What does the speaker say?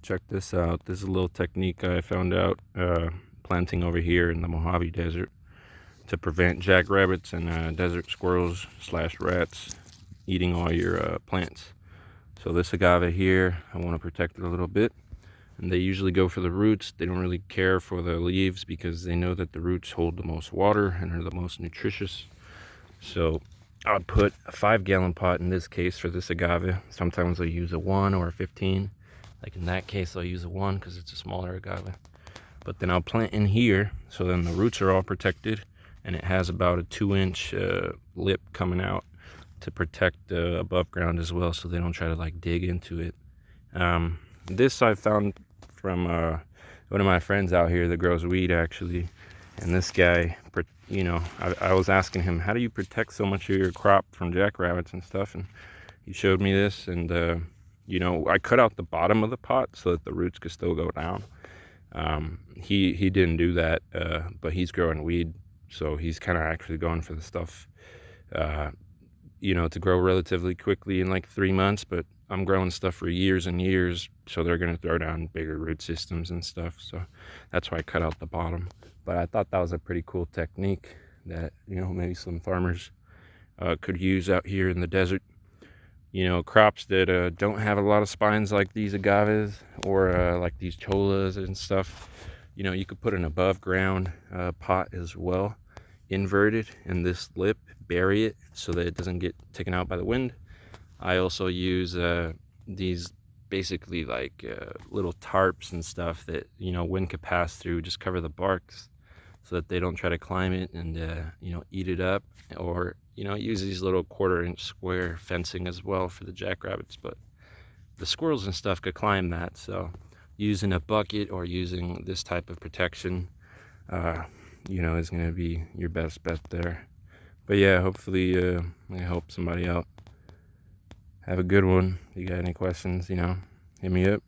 Check this out. This is a little technique I found out planting over here in the Mojave Desert to prevent jackrabbits and desert squirrels / rats eating all your plants. So this agave here, I want to protect it a little bit. And they usually go for the roots. They don't really care for the leaves because they know that the roots hold the most water and are the most nutritious. So I'll put a 5-gallon pot in this case for this agave. Sometimes I'll use a 1 or a 15. Like in that case, I'll use a 1 because it's a smaller agave. But then I'll plant in here, so then the roots are all protected, and it has about a 2-inch lip coming out to protect above ground as well, so they don't try to like dig into it. This I found from one of my friends out here that grows weed actually, and this guy, you know, I was asking him, how do you protect so much of your crop from jackrabbits and stuff, and he showed me this, and you know, I cut out the bottom of the pot so that the roots could still go down. He didn't do that, but he's growing weed, so he's kind of actually going for the stuff, you know, to grow relatively quickly in like 3 months. But I'm growing stuff for years and years, so they're going to throw down bigger root systems and stuff. So that's why I cut out the bottom. But I thought that was a pretty cool technique that, you know, maybe some farmers could use out here in the desert. You know, crops that don't have a lot of spines like these agaves or like these cholas and stuff. You know, you could put an above ground pot as well, inverted in this lip, bury it so that it doesn't get taken out by the wind. I also use these basically like little tarps and stuff that, you know, wind could pass through, just cover the barks so that they don't try to climb it and, you know, eat it up. Or, you know, use these little 1/4-inch square fencing as well for the jackrabbits, but the squirrels and stuff could climb that. So using a bucket or using this type of protection, you know, is going to be your best bet there. But yeah, hopefully I help somebody out. Have a good one. If you got any questions, you know, hit me up.